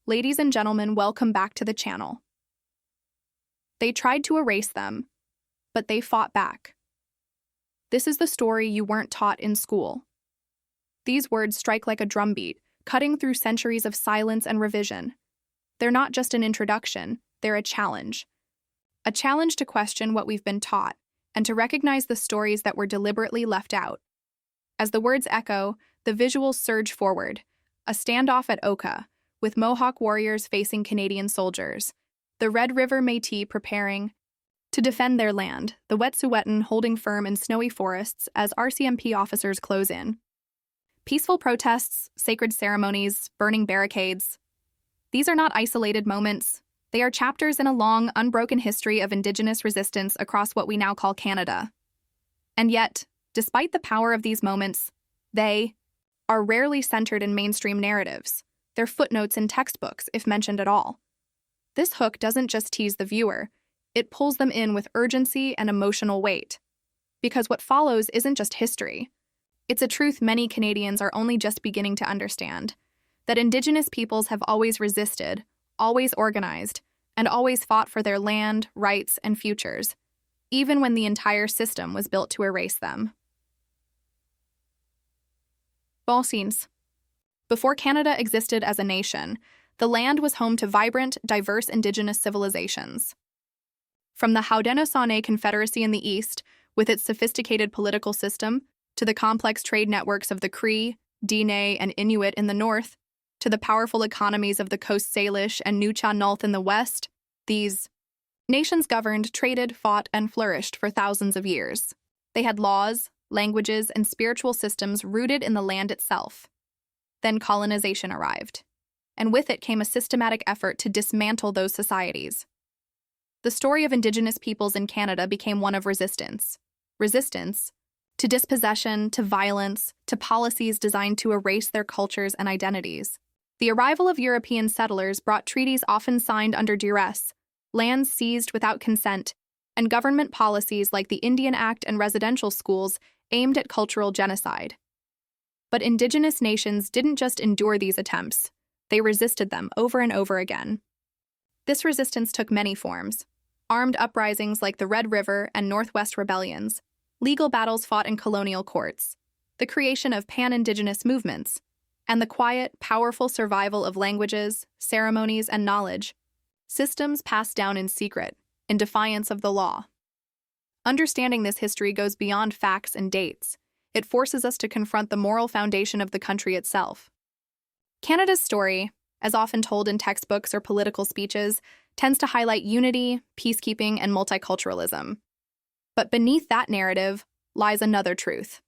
Ladies and gentlemen, welcome back to the channel. They tried to erase them, but they fought back. This is the story you weren't taught in school. These words strike like a drumbeat, cutting through centuries of silence and revision. They're not just an introduction, they're a challenge. A challenge to question what we've been taught, and to recognize the stories that were deliberately left out. As the words echo, the visuals surge forward. A standoff at Oka, with Mohawk warriors facing Canadian soldiers. The Red River Métis preparing to defend their land, the Wet'suwet'en holding firm in snowy forests as RCMP officers close in. Peaceful protests, sacred ceremonies, burning barricades. These are not isolated moments. They are chapters in a long, unbroken history of Indigenous resistance across what we now call Canada. And yet, despite the power of these moments, they are rarely centered in mainstream narratives. They're footnotes in textbooks, if mentioned at all. This hook doesn't just tease the viewer, it pulls them in with urgency and emotional weight. Because what follows isn't just history. It's a truth many Canadians are only just beginning to understand, that Indigenous peoples have always resisted, always organized, and always fought for their land, rights, and futures, even when the entire system was built to erase them. Métis. Before Canada existed as a nation, the land was home to vibrant, diverse Indigenous civilizations. From the Haudenosaunee Confederacy in the east, with its sophisticated political system, to the complex trade networks of the Cree, Dene, and Inuit in the north, to the powerful economies of the Coast Salish and Nuu-chah-nulth in the west, these nations governed, traded, fought, and flourished for thousands of years. They had laws, languages, and spiritual systems rooted in the land itself. Then colonization arrived, and with it came a systematic effort to dismantle those societies. The story of Indigenous peoples in Canada became one of resistance. Resistance to dispossession, to violence, to policies designed to erase their cultures and identities. The arrival of European settlers brought treaties often signed under duress, lands seized without consent, and government policies like the Indian Act and residential schools aimed at cultural genocide. But Indigenous nations didn't just endure these attempts, they resisted them over and over again. This resistance took many forms: armed uprisings like the Red River and Northwest rebellions, legal battles fought in colonial courts, the creation of pan-Indigenous movements, and the quiet, powerful survival of languages, ceremonies, and knowledge, systems passed down in secret, in defiance of the law. Understanding this history goes beyond facts and dates. It forces us to confront the moral foundation of the country itself. Canada's story, as often told in textbooks or political speeches, tends to highlight unity, peacekeeping, and multiculturalism. But beneath that narrative lies another truth: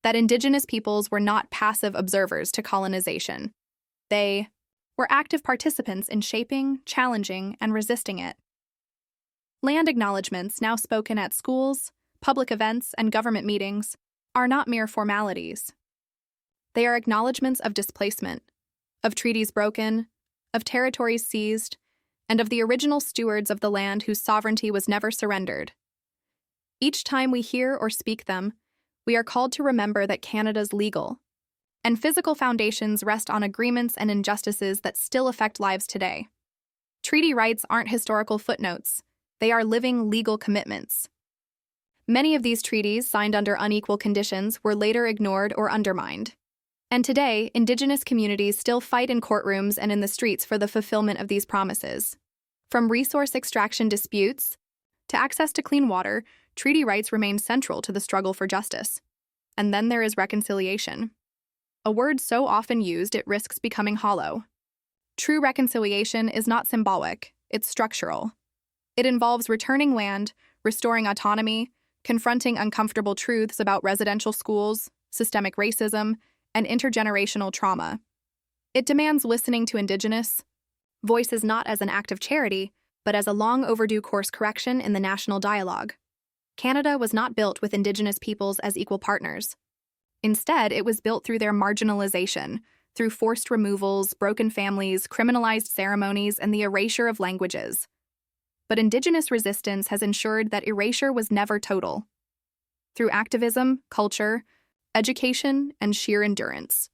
that Indigenous peoples were not passive observers to colonization. They were active participants in shaping, challenging, and resisting it. Land acknowledgements, now spoken at schools, public events, and government meetings, are not mere formalities. They are acknowledgements of displacement, of treaties broken, of territories seized, and of the original stewards of the land whose sovereignty was never surrendered. Each time we hear or speak them, we are called to remember that Canada's legal and physical foundations rest on agreements and injustices that still affect lives today. Treaty rights aren't historical footnotes, they are living legal commitments. Many of these treaties, signed under unequal conditions, were later ignored or undermined. And today, Indigenous communities still fight in courtrooms and in the streets for the fulfillment of these promises. From resource extraction disputes to access to clean water, treaty rights remain central to the struggle for justice. And then there is reconciliation. A word so often used it risks becoming hollow. True reconciliation is not symbolic, it's structural. It involves returning land, restoring autonomy, confronting uncomfortable truths about residential schools, systemic racism, and intergenerational trauma. It demands listening to Indigenous voices not as an act of charity, but as a long overdue course correction in the national dialogue. Canada was not built with Indigenous peoples as equal partners. Instead, it was built through their marginalization, through forced removals, broken families, criminalized ceremonies, and the erasure of languages. But Indigenous resistance has ensured that erasure was never total. Through activism, culture, education, and sheer endurance,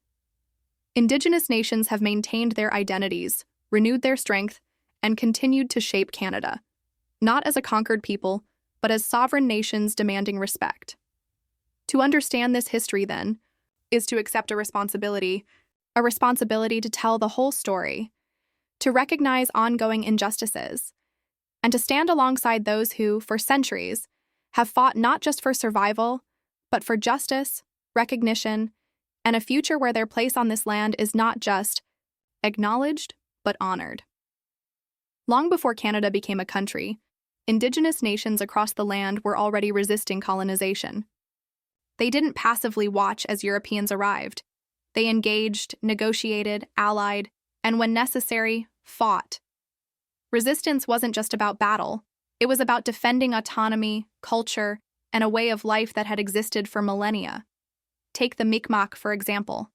Indigenous nations have maintained their identities, renewed their strength, and continued to shape Canada, not as a conquered people, but as sovereign nations demanding respect. To understand this history, then, is to accept a responsibility to tell the whole story, to recognize ongoing injustices, and to stand alongside those who, for centuries, have fought not just for survival, but for justice, recognition, and a future where their place on this land is not just acknowledged, but honored. Long before Canada became a country, Indigenous nations across the land were already resisting colonization. They didn't passively watch as Europeans arrived. They engaged, negotiated, allied, and when necessary, fought. Resistance wasn't just about battle. It was about defending autonomy, culture, and a way of life that had existed for millennia. Take the Mi'kmaq, for example.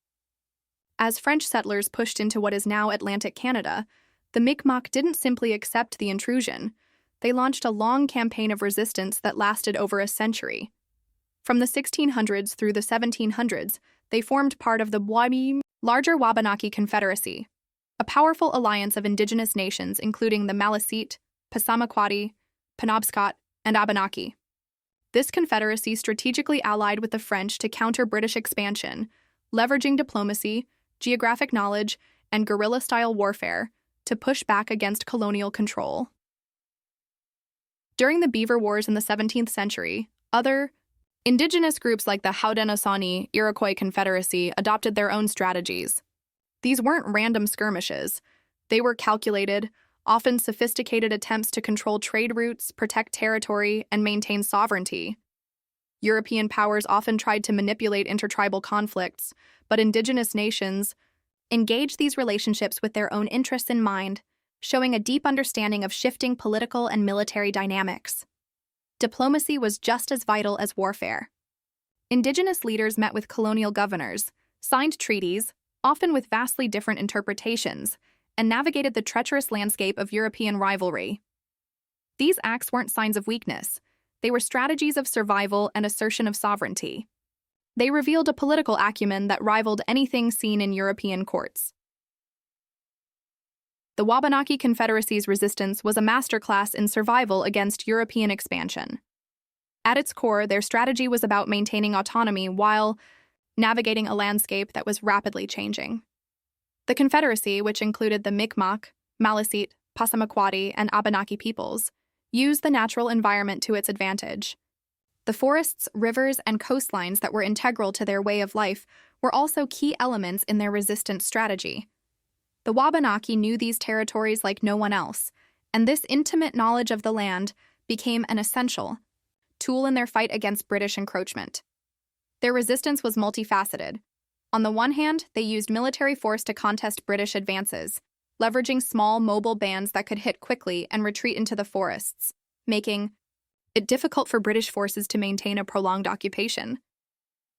As French settlers pushed into what is now Atlantic Canada, the Mi'kmaq didn't simply accept the intrusion. They launched a long campaign of resistance that lasted over a century. From the 1600s through the 1700s, they formed part of the larger Wabanaki Confederacy, a powerful alliance of Indigenous nations including the Maliseet, Passamaquoddy, Penobscot, and Abenaki. This confederacy strategically allied with the French to counter British expansion, leveraging diplomacy, geographic knowledge, and guerrilla-style warfare to push back against colonial control. During the Beaver Wars in the 17th century, other Indigenous groups like the Haudenosaunee Iroquois Confederacy adopted their own strategies. These weren't random skirmishes. They were calculated, often sophisticated attempts to control trade routes, protect territory, and maintain sovereignty. European powers often tried to manipulate intertribal conflicts, but Indigenous nations engaged these relationships with their own interests in mind, showing a deep understanding of shifting political and military dynamics. Diplomacy was just as vital as warfare. Indigenous leaders met with colonial governors, signed treaties, often with vastly different interpretations, and navigated the treacherous landscape of European rivalry. These acts weren't signs of weakness. They were strategies of survival and assertion of sovereignty. They revealed a political acumen that rivaled anything seen in European courts. The Wabanaki Confederacy's resistance was a masterclass in survival against European expansion. At its core, their strategy was about maintaining autonomy while navigating a landscape that was rapidly changing. The Confederacy, which included the Mi'kmaq, Maliseet, Passamaquoddy, and Abenaki peoples, used the natural environment to its advantage. The forests, rivers, and coastlines that were integral to their way of life were also key elements in their resistance strategy. The Wabanaki knew these territories like no one else, and this intimate knowledge of the land became an essential tool in their fight against British encroachment. Their resistance was multifaceted. On the one hand, they used military force to contest British advances, leveraging small, mobile bands that could hit quickly and retreat into the forests, making it difficult for British forces to maintain a prolonged occupation.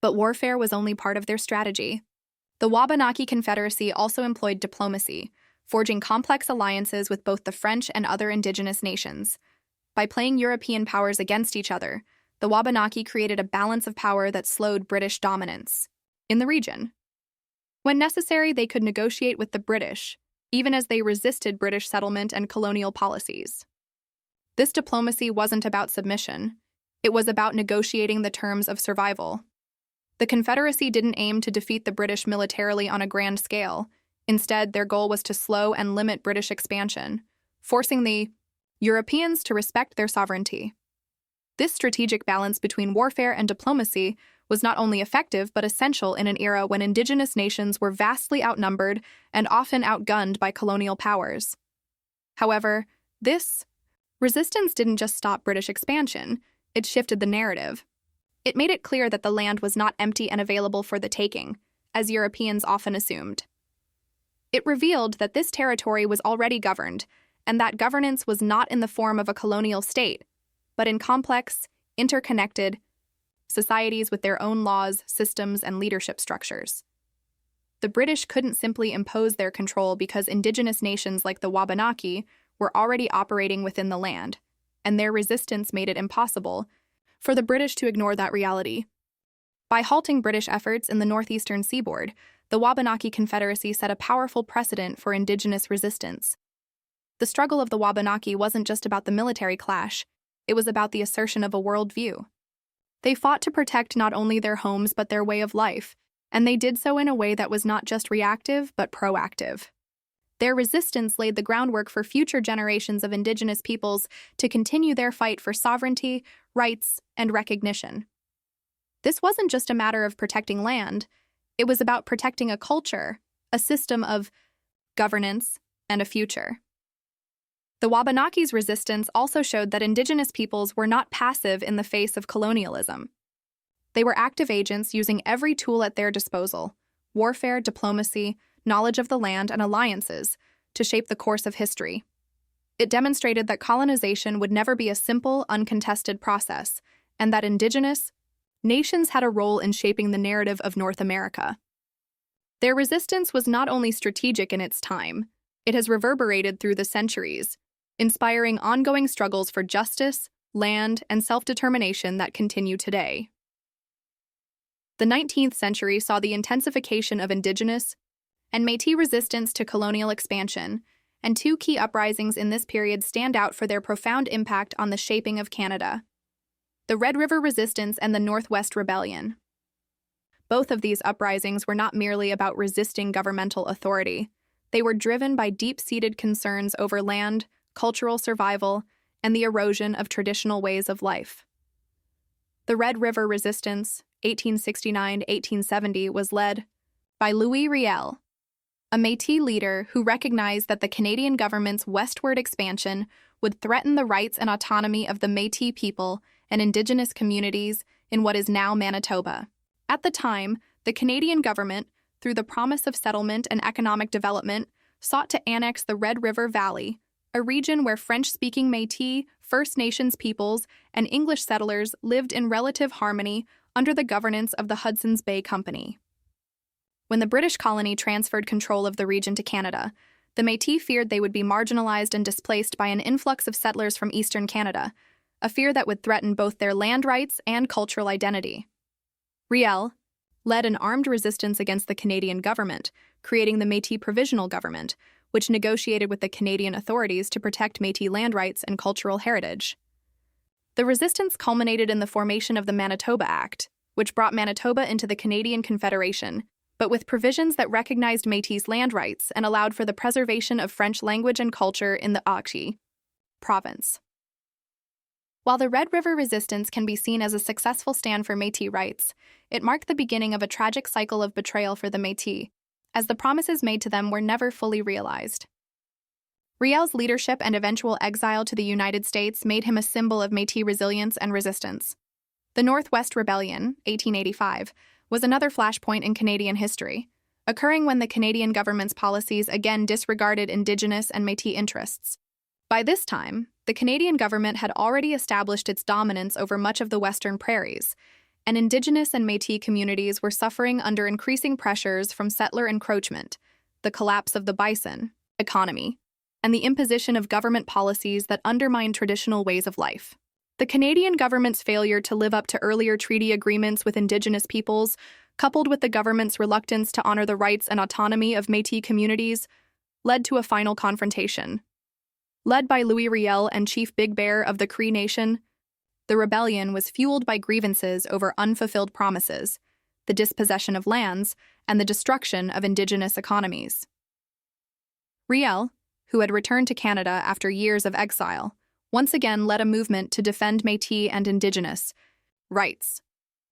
But warfare was only part of their strategy. The Wabanaki Confederacy also employed diplomacy, forging complex alliances with both the French and other Indigenous nations. By playing European powers against each other, the Wabanaki created a balance of power that slowed British dominance in the region. When necessary, they could negotiate with the British, even as they resisted British settlement and colonial policies. This diplomacy wasn't about submission. It was about negotiating the terms of survival. The Confederacy didn't aim to defeat the British militarily on a grand scale. Instead, their goal was to slow and limit British expansion, forcing the Europeans to respect their sovereignty. This strategic balance between warfare and diplomacy was not only effective but essential in an era when Indigenous nations were vastly outnumbered and often outgunned by colonial powers. However, this resistance didn't just stop British expansion, it shifted the narrative. It made it clear that the land was not empty and available for the taking, as Europeans often assumed. It revealed that this territory was already governed, and that governance was not in the form of a colonial state, but in complex, interconnected societies with their own laws, systems, and leadership structures. The British couldn't simply impose their control because Indigenous nations like the Wabanaki were already operating within the land, and their resistance made it impossible for the British to ignore that reality. By halting British efforts in the northeastern seaboard, the Wabanaki Confederacy set a powerful precedent for Indigenous resistance. The struggle of the Wabanaki wasn't just about the military clash, it was about the assertion of a worldview. They fought to protect not only their homes but their way of life, and they did so in a way that was not just reactive but proactive. Their resistance laid the groundwork for future generations of Indigenous peoples to continue their fight for sovereignty, rights, and recognition. This wasn't just a matter of protecting land, it was about protecting a culture, a system of governance, and a future. The Wabanaki's resistance also showed that Indigenous peoples were not passive in the face of colonialism. They were active agents using every tool at their disposal: warfare, diplomacy, knowledge of the land, and alliances to shape the course of history. It demonstrated that colonization would never be a simple, uncontested process, and that Indigenous nations had a role in shaping the narrative of North America. Their resistance was not only strategic in its time, it has reverberated through the centuries, inspiring ongoing struggles for justice, land, and self-determination that continue today. The 19th century saw the intensification of Indigenous and Métis resistance to colonial expansion, and two key uprisings in this period stand out for their profound impact on the shaping of Canada: the Red River Resistance and the Northwest Rebellion. Both of these uprisings were not merely about resisting governmental authority. They were driven by deep-seated concerns over land, cultural survival, and the erosion of traditional ways of life. The Red River Resistance, 1869-1870, was led by Louis Riel, a Métis leader who recognized that the Canadian government's westward expansion would threaten the rights and autonomy of the Métis people and Indigenous communities in what is now Manitoba. At the time, the Canadian government, through the promise of settlement and economic development, sought to annex the Red River Valley, a region where French-speaking Métis, First Nations peoples, and English settlers lived in relative harmony under the governance of the Hudson's Bay Company. When the British colony transferred control of the region to Canada, the Métis feared they would be marginalized and displaced by an influx of settlers from eastern Canada, a fear that would threaten both their land rights and cultural identity. Riel led an armed resistance against the Canadian government, creating the Métis Provisional Government, which negotiated with the Canadian authorities to protect Métis land rights and cultural heritage. The resistance culminated in the formation of the Manitoba Act, which brought Manitoba into the Canadian Confederation, but with provisions that recognized Métis land rights and allowed for the preservation of French language and culture in the Oka province. While the Red River Resistance can be seen as a successful stand for Métis rights, it marked the beginning of a tragic cycle of betrayal for the Métis, as the promises made to them were never fully realized. Riel's leadership and eventual exile to the United States made him a symbol of Métis resilience and resistance. The Northwest Rebellion, 1885, was another flashpoint in Canadian history, occurring when the Canadian government's policies again disregarded Indigenous and Métis interests. By this time, the Canadian government had already established its dominance over much of the Western prairies, and Indigenous and Métis communities were suffering under increasing pressures from settler encroachment, the collapse of the bison economy, and the imposition of government policies that undermined traditional ways of life. The Canadian government's failure to live up to earlier treaty agreements with Indigenous peoples, coupled with the government's reluctance to honor the rights and autonomy of Métis communities, led to a final confrontation. Led by Louis Riel and Chief Big Bear of the Cree Nation, the rebellion was fueled by grievances over unfulfilled promises, the dispossession of lands, and the destruction of Indigenous economies. Riel, who had returned to Canada after years of exile, once again led a movement to defend Métis and Indigenous rights.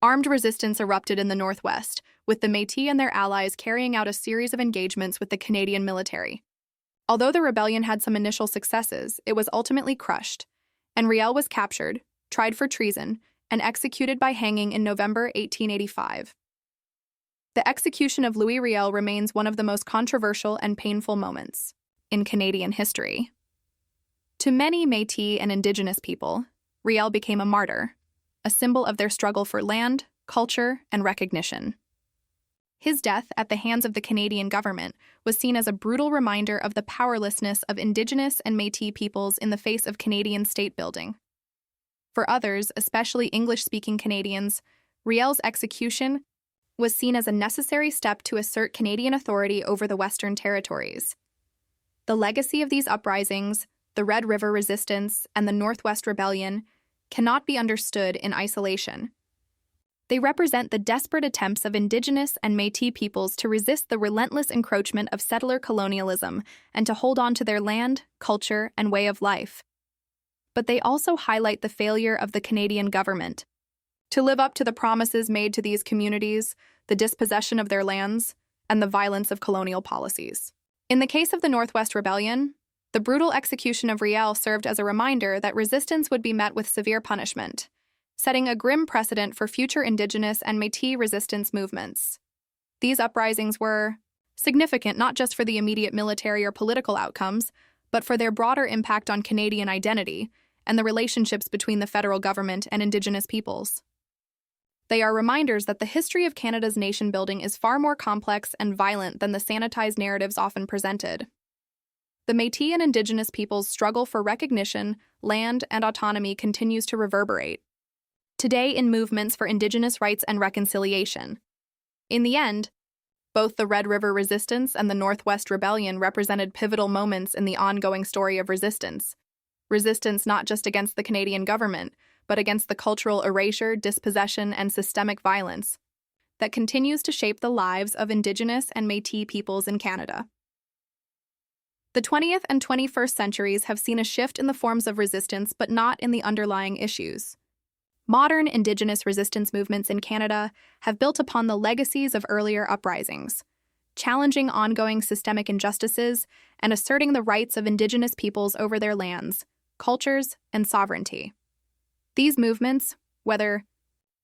Armed resistance erupted in the Northwest, with the Métis and their allies carrying out a series of engagements with the Canadian military. Although the rebellion had some initial successes, it was ultimately crushed, and Riel was captured, tried for treason, and executed by hanging in November 1885. The execution of Louis Riel remains one of the most controversial and painful moments in Canadian history. To many Métis and Indigenous people, Riel became a martyr, a symbol of their struggle for land, culture, and recognition. His death at the hands of the Canadian government was seen as a brutal reminder of the powerlessness of Indigenous and Métis peoples in the face of Canadian state building. For others, especially English-speaking Canadians, Riel's execution was seen as a necessary step to assert Canadian authority over the Western Territories. The legacy of these uprisings, the Red River Resistance, and the Northwest Rebellion, cannot be understood in isolation. They represent the desperate attempts of Indigenous and Métis peoples to resist the relentless encroachment of settler colonialism and to hold on to their land, culture, and way of life. But they also highlight the failure of the Canadian government to live up to the promises made to these communities, the dispossession of their lands, and the violence of colonial policies. In the case of the Northwest Rebellion, the brutal execution of Riel served as a reminder that resistance would be met with severe punishment, setting a grim precedent for future Indigenous and Métis resistance movements. These uprisings were significant not just for the immediate military or political outcomes, but for their broader impact on Canadian identity and the relationships between the federal government and Indigenous peoples. They are reminders that the history of Canada's nation-building is far more complex and violent than the sanitized narratives often presented. The Métis and Indigenous peoples' struggle for recognition, land, and autonomy continues to reverberate, today in movements for Indigenous rights and reconciliation. In the end, both the Red River Resistance and the Northwest Rebellion represented pivotal moments in the ongoing story of resistance. Resistance not just against the Canadian government, but against the cultural erasure, dispossession, and systemic violence that continues to shape the lives of Indigenous and Métis peoples in Canada. The 20th and 21st centuries have seen a shift in the forms of resistance, but not in the underlying issues. Modern Indigenous resistance movements in Canada have built upon the legacies of earlier uprisings, challenging ongoing systemic injustices and asserting the rights of Indigenous peoples over their lands, cultures, and sovereignty. These movements, whether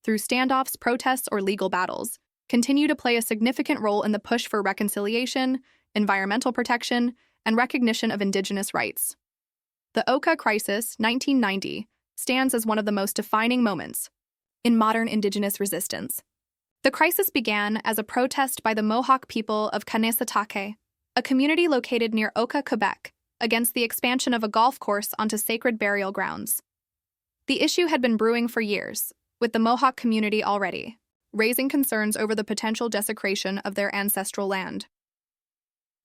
through standoffs, protests, or legal battles, continue to play a significant role in the push for reconciliation, environmental protection, and recognition of Indigenous rights. The Oka Crisis, 1990, stands as one of the most defining moments in modern Indigenous resistance. The crisis began as a protest by the Mohawk people of Kanesatake, a community located near Oka, Quebec, against the expansion of a golf course onto sacred burial grounds. The issue had been brewing for years, with the Mohawk community already raising concerns over the potential desecration of their ancestral land.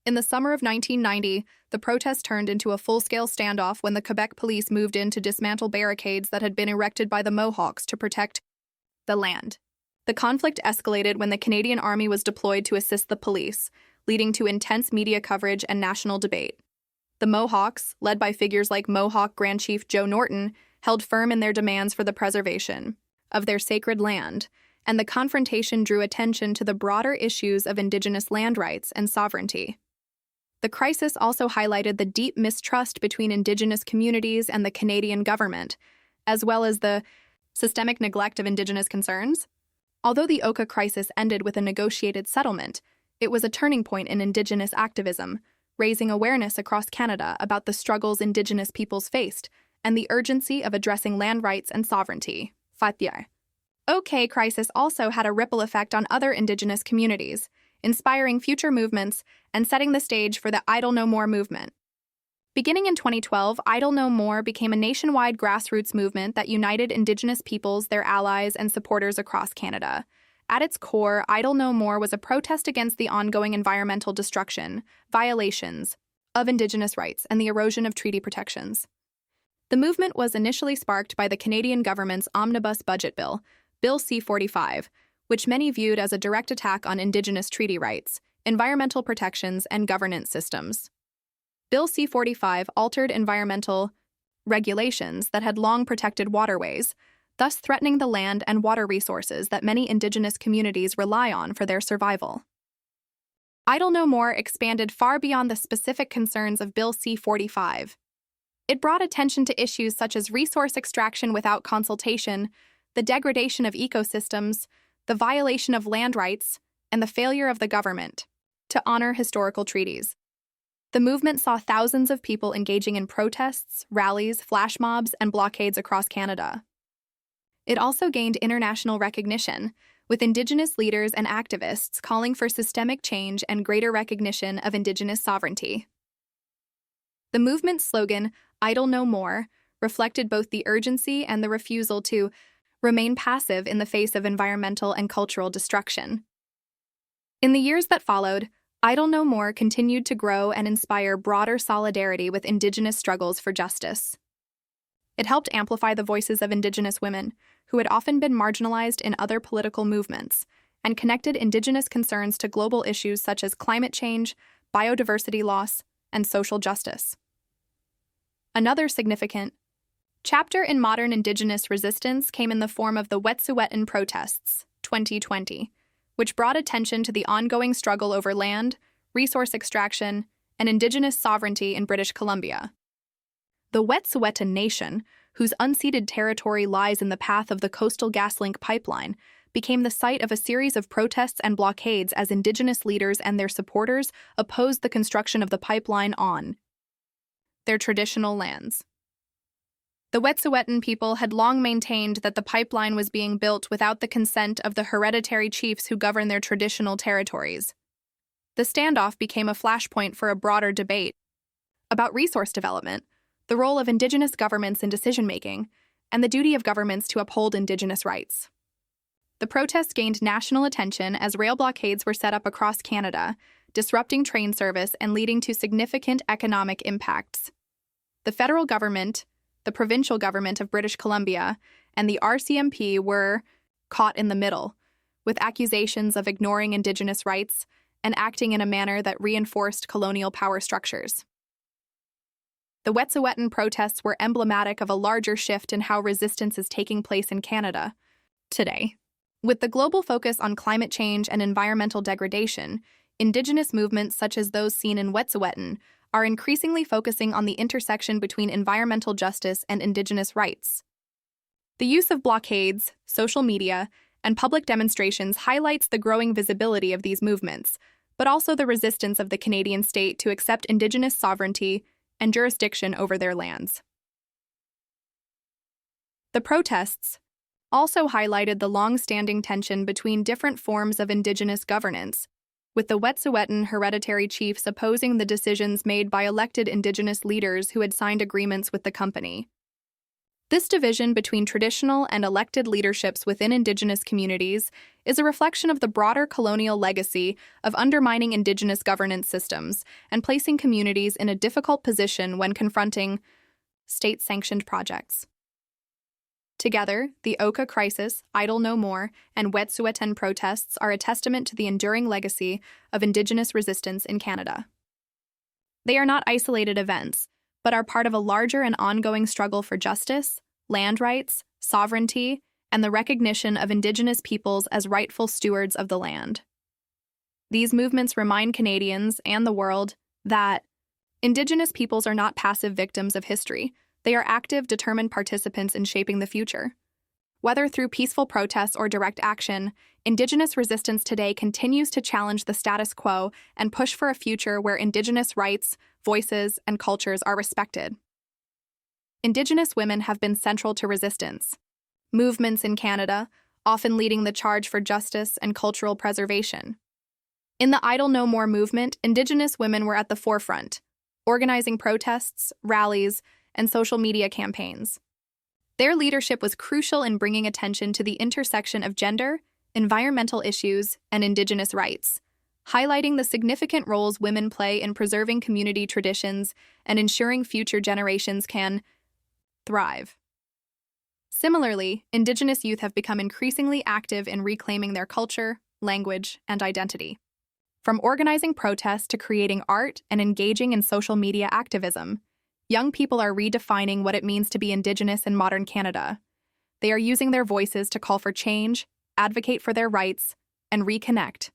In the summer of 1990, the protest turned into a full-scale standoff when the Quebec police moved in to dismantle barricades that had been erected by the Mohawks to protect the land. The conflict escalated when the Canadian Army was deployed to assist the police, leading to intense media coverage and national debate. The Mohawks, led by figures like Mohawk Grand Chief Joe Norton, held firm in their demands for the preservation of their sacred land, and the confrontation drew attention to the broader issues of Indigenous land rights and sovereignty. The crisis also highlighted the deep mistrust between Indigenous communities and the Canadian government, as well as the systemic neglect of Indigenous concerns. Although the Oka Crisis ended with a negotiated settlement, it was a turning point in Indigenous activism, raising awareness across Canada about the struggles Indigenous peoples faced and the urgency of addressing land rights and sovereignty. Oka Crisis also had a ripple effect on other Indigenous communities, inspiring future movements and setting the stage for the Idle No More movement. Beginning in 2012, Idle No More became a nationwide grassroots movement that united Indigenous peoples, their allies, and supporters across Canada. At its core, Idle No More was a protest against the ongoing environmental destruction, violations of Indigenous rights, and the erosion of treaty protections. The movement was initially sparked by the Canadian government's omnibus budget bill, Bill C-45, which many viewed as a direct attack on Indigenous treaty rights, environmental protections, and governance systems. Bill C-45 altered environmental regulations that had long protected waterways, thus threatening the land and water resources that many Indigenous communities rely on for their survival. Idle No More expanded far beyond the specific concerns of Bill C-45. It brought attention to issues such as resource extraction without consultation, the degradation of ecosystems, the violation of land rights, and the failure of the government to honor historical treaties. The movement saw thousands of people engaging in protests, rallies, flash mobs, and blockades across Canada. It also gained international recognition, with Indigenous leaders and activists calling for systemic change and greater recognition of Indigenous sovereignty. The movement's slogan, Idle No More, reflected both the urgency and the refusal to remain passive in the face of environmental and cultural destruction. In the years that followed, Idle No More continued to grow and inspire broader solidarity with Indigenous struggles for justice. It helped amplify the voices of Indigenous women, who had often been marginalized in other political movements, and connected Indigenous concerns to global issues such as climate change, biodiversity loss, and social justice. Another significant chapter in modern Indigenous resistance came in the form of the Wet'suwet'en protests, 2020, which brought attention to the ongoing struggle over land, resource extraction, and Indigenous sovereignty in British Columbia. The Wet'suwet'en Nation, whose unceded territory lies in the path of the Coastal GasLink pipeline, became the site of a series of protests and blockades as Indigenous leaders and their supporters opposed the construction of the pipeline on their traditional lands. The Wet'suwet'en people had long maintained that the pipeline was being built without the consent of the hereditary chiefs who govern their traditional territories. The standoff became a flashpoint for a broader debate about resource development, the role of Indigenous governments in decision-making, and the duty of governments to uphold Indigenous rights. The protests gained national attention as rail blockades were set up across Canada, disrupting train service and leading to significant economic impacts. The federal government, the provincial government of British Columbia, and the RCMP were caught in the middle, with accusations of ignoring Indigenous rights and acting in a manner that reinforced colonial power structures. The Wet'suwet'en protests were emblematic of a larger shift in how resistance is taking place in Canada today. With the global focus on climate change and environmental degradation, Indigenous movements such as those seen in Wet'suwet'en are increasingly focusing on the intersection between environmental justice and Indigenous rights. The use of blockades, social media, and public demonstrations highlights the growing visibility of these movements, but also the resistance of the Canadian state to accept Indigenous sovereignty and jurisdiction over their lands. The protests also highlighted the long-standing tension between different forms of Indigenous governance, with the Wet'suwet'en hereditary chiefs opposing the decisions made by elected Indigenous leaders who had signed agreements with the company. This division between traditional and elected leaderships within Indigenous communities is a reflection of the broader colonial legacy of undermining Indigenous governance systems and placing communities in a difficult position when confronting state-sanctioned projects. Together, the Oka Crisis, Idle No More, and Wet'suwet'en protests are a testament to the enduring legacy of Indigenous resistance in Canada. They are not isolated events, but are part of a larger and ongoing struggle for justice, land rights, sovereignty, and the recognition of Indigenous peoples as rightful stewards of the land. These movements remind Canadians and the world that Indigenous peoples are not passive victims of history. They are active, determined participants in shaping the future. Whether through peaceful protests or direct action, Indigenous resistance today continues to challenge the status quo and push for a future where Indigenous rights, voices, and cultures are respected. Indigenous women have been central to resistance movements in Canada, often leading the charge for justice and cultural preservation. In the Idle No More movement, Indigenous women were at the forefront, organizing protests, rallies, and social media campaigns. Their leadership was crucial in bringing attention to the intersection of gender, environmental issues, and Indigenous rights, highlighting the significant roles women play in preserving community traditions and ensuring future generations can thrive. Similarly, Indigenous youth have become increasingly active in reclaiming their culture, language, and identity. From organizing protests to creating art and engaging in social media activism, young people are redefining what it means to be Indigenous in modern Canada. They are using their voices to call for change, advocate for their rights, and reconnect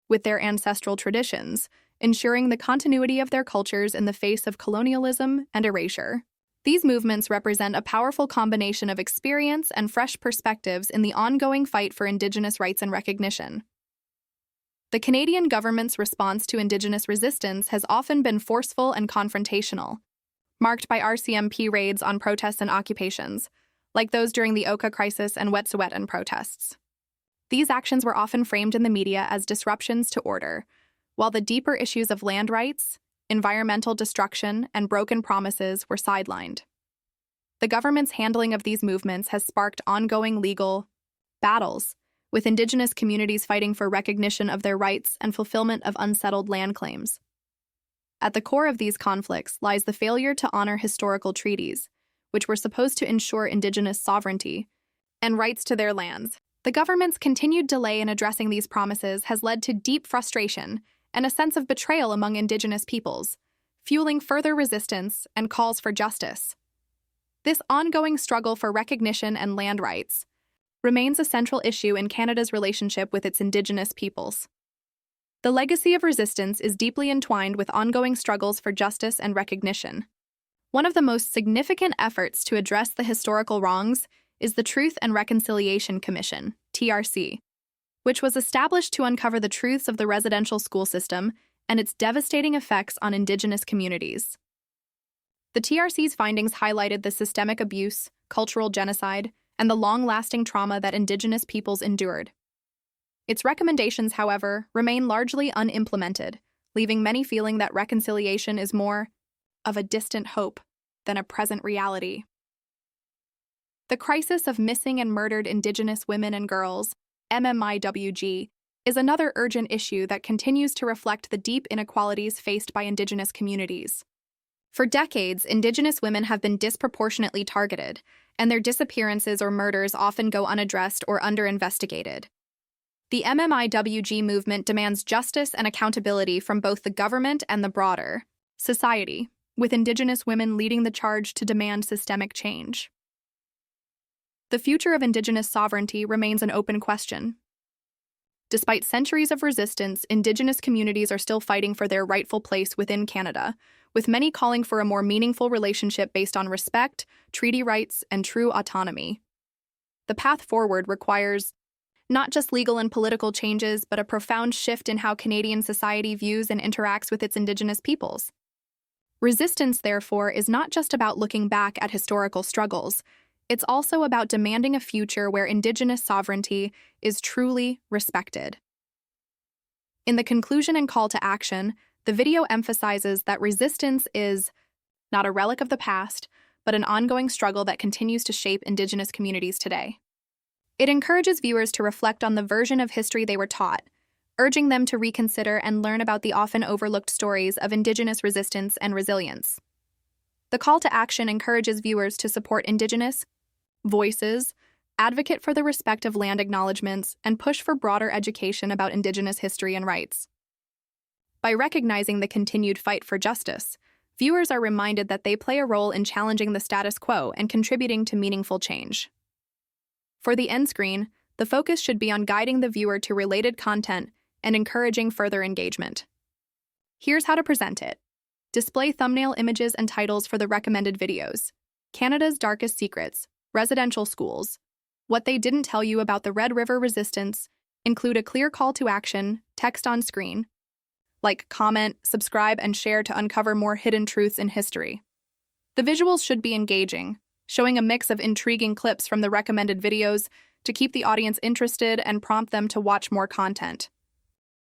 with their ancestral traditions, ensuring the continuity of their cultures in the face of colonialism and erasure. These movements represent a powerful combination of experience and fresh perspectives in the ongoing fight for Indigenous rights and recognition. The Canadian government's response to Indigenous resistance has often been forceful and confrontational, marked by RCMP raids on protests and occupations, like those during the Oka Crisis and Wet'suwet'en protests. These actions were often framed in the media as disruptions to order, while the deeper issues of land rights, environmental destruction, and broken promises were sidelined. The government's handling of these movements has sparked ongoing legal battles, with Indigenous communities fighting for recognition of their rights and fulfillment of unsettled land claims. At the core of these conflicts lies the failure to honor historical treaties, which were supposed to ensure Indigenous sovereignty and rights to their lands. The government's continued delay in addressing these promises has led to deep frustration and a sense of betrayal among Indigenous peoples, fueling further resistance and calls for justice. This ongoing struggle for recognition and land rights remains a central issue in Canada's relationship with its Indigenous peoples. The legacy of resistance is deeply entwined with ongoing struggles for justice and recognition. One of the most significant efforts to address the historical wrongs is the Truth and Reconciliation Commission, TRC, which was established to uncover the truths of the residential school system and its devastating effects on Indigenous communities. The TRC's findings highlighted the systemic abuse, cultural genocide, and the long-lasting trauma that Indigenous peoples endured. Its recommendations, however, remain largely unimplemented, leaving many feeling that reconciliation is more of a distant hope than a present reality. The crisis of missing and murdered Indigenous women and girls, MMIWG, is another urgent issue that continues to reflect the deep inequalities faced by Indigenous communities. For decades, Indigenous women have been disproportionately targeted, and their disappearances or murders often go unaddressed or under-investigated. The MMIWG movement demands justice and accountability from both the government and the broader society, with Indigenous women leading the charge to demand systemic change. The future of Indigenous sovereignty remains an open question. Despite centuries of resistance, Indigenous communities are still fighting for their rightful place within Canada, with many calling for a more meaningful relationship based on respect, treaty rights, and true autonomy. The path forward requires not just legal and political changes, but a profound shift in how Canadian society views and interacts with its Indigenous peoples. Resistance, therefore, is not just about looking back at historical struggles. It's also about demanding a future where Indigenous sovereignty is truly respected. In the conclusion and call to action, the video emphasizes that resistance is not a relic of the past, but an ongoing struggle that continues to shape Indigenous communities today. It encourages viewers to reflect on the version of history they were taught, urging them to reconsider and learn about the often overlooked stories of Indigenous resistance and resilience. The call to action encourages viewers to support Indigenous voices, advocate for the respect of land acknowledgements, and push for broader education about Indigenous history and rights. By recognizing the continued fight for justice, viewers are reminded that they play a role in challenging the status quo and contributing to meaningful change. For the end screen, the focus should be on guiding the viewer to related content and encouraging further engagement. Here's how to present it. Display thumbnail images and titles for the recommended videos. Canada's Darkest Secrets, Residential Schools. What They Didn't Tell You About the Red River Resistance. Include a clear call to action, text on screen. Like, comment, subscribe, and share to uncover more hidden truths in history. The visuals should be engaging, showing a mix of intriguing clips from the recommended videos to keep the audience interested and prompt them to watch more content.